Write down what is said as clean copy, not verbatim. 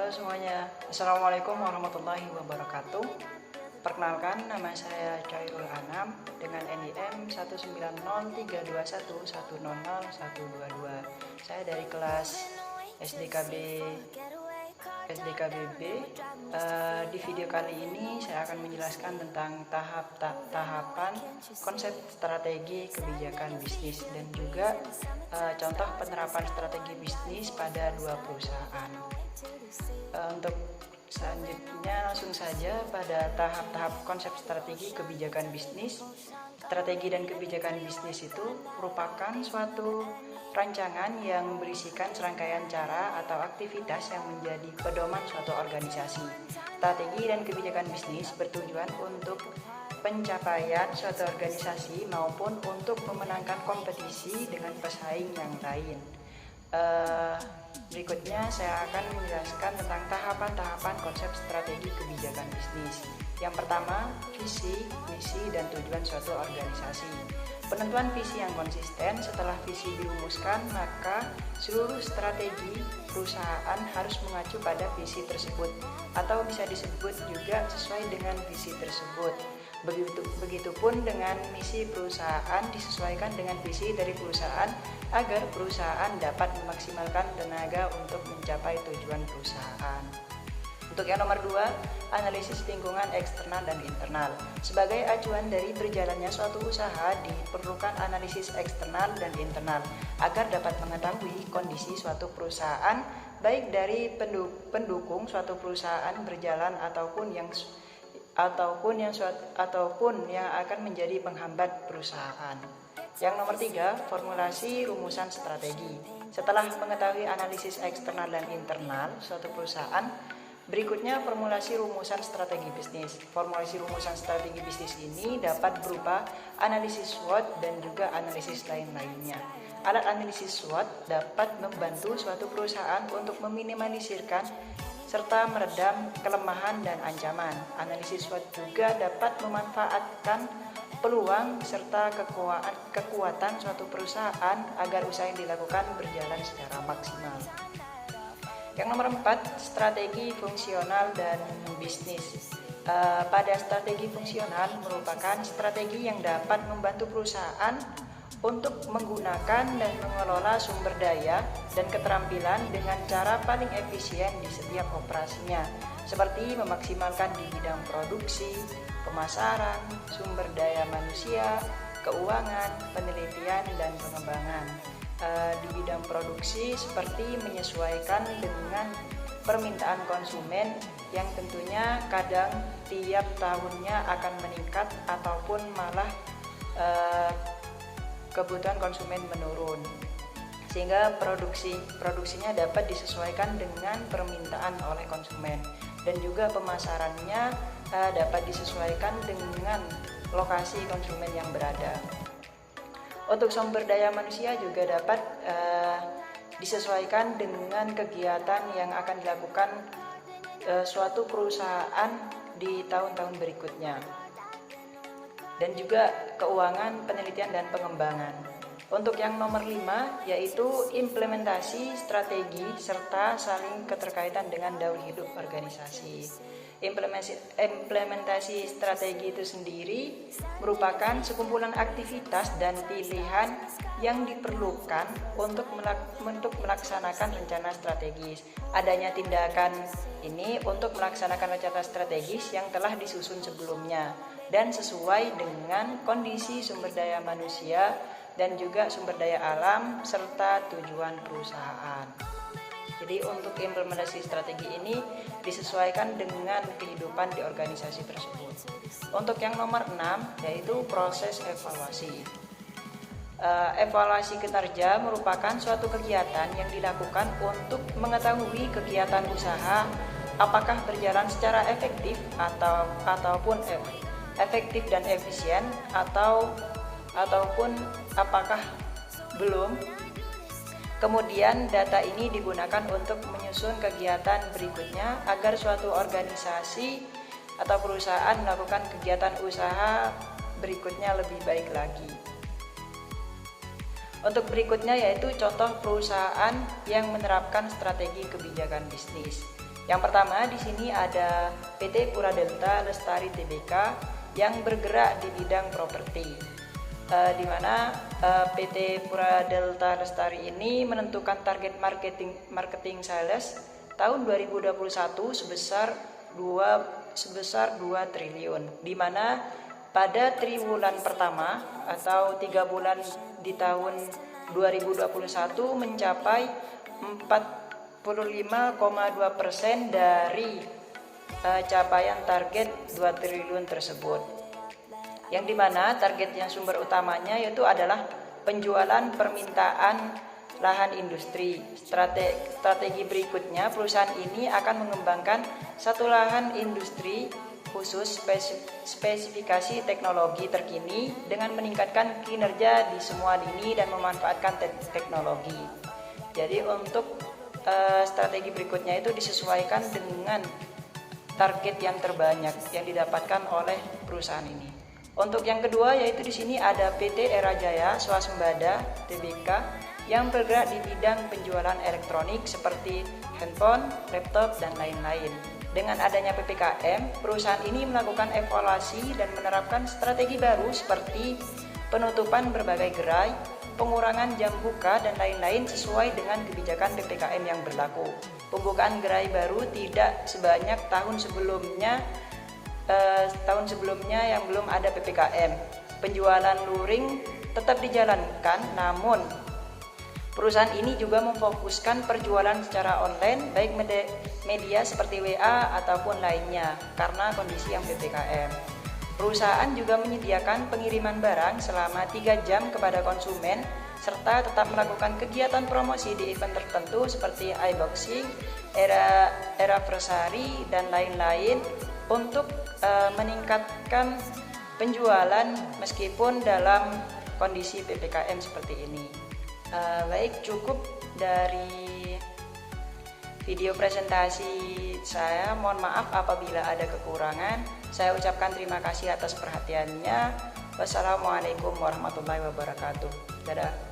Halo semuanya, Assalamualaikum warahmatullahi wabarakatuh. Perkenalkan, nama saya Chairul Anam dengan NIM 1903211000122. Saya dari kelas SDKBB. Di video kali ini saya akan menjelaskan tentang tahapan konsep strategi kebijakan bisnis dan juga contoh penerapan strategi bisnis pada dua perusahaan. Untuk selanjutnya langsung saja pada tahap-tahap konsep strategi kebijakan bisnis. Strategi dan kebijakan bisnis itu merupakan suatu rancangan yang berisikan serangkaian cara atau aktivitas yang menjadi pedoman suatu organisasi. Strategi dan kebijakan bisnis bertujuan untuk pencapaian suatu organisasi maupun untuk memenangkan kompetisi dengan pesaing yang lain. Berikutnya saya akan menjelaskan tentang tahapan-tahapan konsep strategi kebijakan bisnis. Yang pertama, visi, misi, dan tujuan suatu organisasi. Penentuan visi yang konsisten. Setelah visi dirumuskan, maka seluruh strategi perusahaan harus mengacu pada visi tersebut, atau bisa disebut juga sesuai dengan visi tersebut. Begitupun dengan misi perusahaan disesuaikan dengan visi dari perusahaan agar perusahaan dapat memaksimalkan tenaga untuk mencapai tujuan perusahaan. Untuk yang nomor 2, analisis lingkungan eksternal dan internal. Sebagai acuan dari berjalannya suatu usaha, diperlukan analisis eksternal dan internal agar dapat mengetahui kondisi suatu perusahaan, baik dari pendukung suatu perusahaan berjalan ataupun yang akan menjadi penghambat perusahaan. Yang nomor 3, formulasi rumusan strategi. Setelah mengetahui analisis eksternal dan internal suatu perusahaan, berikutnya formulasi rumusan strategi bisnis. Formulasi rumusan strategi bisnis ini dapat berupa analisis SWOT dan juga analisis lain-lainnya. Alat analisis SWOT dapat membantu suatu perusahaan untuk meminimalisirkan serta meredam kelemahan dan ancaman. Analisis SWOT juga dapat memanfaatkan peluang serta kekuatan suatu perusahaan agar usaha yang dilakukan berjalan secara maksimal. Yang nomor 4, strategi fungsional dan bisnis. Pada strategi fungsional merupakan strategi yang dapat membantu perusahaan untuk menggunakan dan mengelola sumber daya dan keterampilan dengan cara paling efisien di setiap operasinya, seperti memaksimalkan di bidang produksi, pemasaran, sumber daya manusia, keuangan, penelitian, dan pengembangan. Di bidang produksi seperti menyesuaikan dengan permintaan konsumen yang tentunya kadang tiap tahunnya akan meningkat ataupun malah kebutuhan konsumen menurun, sehingga produksinya dapat disesuaikan dengan permintaan oleh konsumen, dan juga pemasarannya dapat disesuaikan dengan lokasi konsumen yang berada. Untuk sumber daya manusia juga dapat disesuaikan dengan kegiatan yang akan dilakukan suatu perusahaan di tahun-tahun berikutnya, dan juga keuangan, penelitian, dan pengembangan. Untuk yang nomor 5, yaitu implementasi strategi serta saling keterkaitan dengan daur hidup organisasi. Implementasi strategi itu sendiri merupakan sekumpulan aktivitas dan pilihan yang diperlukan untuk melaksanakan rencana strategis. Adanya tindakan ini untuk melaksanakan rencana strategis yang telah disusun sebelumnya dan sesuai dengan kondisi sumber daya manusia dan juga sumber daya alam serta tujuan perusahaan. Jadi untuk implementasi strategi ini disesuaikan dengan kehidupan di organisasi tersebut. Untuk yang nomor 6, yaitu proses evaluasi. Evaluasi kinerja merupakan suatu kegiatan yang dilakukan untuk mengetahui kegiatan usaha apakah berjalan secara efektif ataupun efektif dan efisien ataupun apakah belum. Kemudian data ini digunakan untuk menyusun kegiatan berikutnya agar suatu organisasi atau perusahaan melakukan kegiatan usaha berikutnya lebih baik lagi. Untuk berikutnya yaitu contoh perusahaan yang menerapkan strategi kebijakan bisnis. Yang pertama di sini ada PT Pura Delta Lestari Tbk yang bergerak di bidang properti. Di mana PT Pura Delta Lestari ini menentukan target marketing sales tahun 2021 sebesar 2 triliun, di mana pada triwulan pertama atau 3 bulan di tahun 2021 mencapai 45,2% dari capaian target 2 triliun tersebut. Yang dimana targetnya sumber utamanya yaitu adalah penjualan permintaan lahan industri. Strategi berikutnya, perusahaan ini akan mengembangkan satu lahan industri khusus spesifikasi teknologi terkini dengan meningkatkan kinerja di semua lini dan memanfaatkan teknologi. Jadi untuk strategi berikutnya itu disesuaikan dengan target yang terbanyak yang didapatkan oleh perusahaan ini. Untuk yang kedua yaitu di sini ada PT Era Jaya Swasembada Tbk yang bergerak di bidang penjualan elektronik seperti handphone, laptop, dan lain-lain. Dengan adanya PPKM, perusahaan ini melakukan evaluasi dan menerapkan strategi baru seperti penutupan berbagai gerai, pengurangan jam buka, dan lain-lain sesuai dengan kebijakan PPKM yang berlaku. Pembukaan gerai baru tidak sebanyak tahun sebelumnya yang belum ada PPKM. Penjualan luring tetap dijalankan, namun perusahaan ini juga memfokuskan perjualan secara online baik media seperti WA ataupun lainnya karena kondisi yang PPKM. Perusahaan juga menyediakan pengiriman barang selama 3 jam kepada konsumen serta tetap melakukan kegiatan promosi di event tertentu seperti iBoxing, Eraversary, dan lain-lain untuk meningkatkan penjualan meskipun dalam kondisi PPKM seperti ini. Baik, cukup dari video presentasi saya. Mohon maaf apabila ada kekurangan. Saya ucapkan terima kasih atas perhatiannya. Wassalamualaikum warahmatullahi wabarakatuh. Dadah.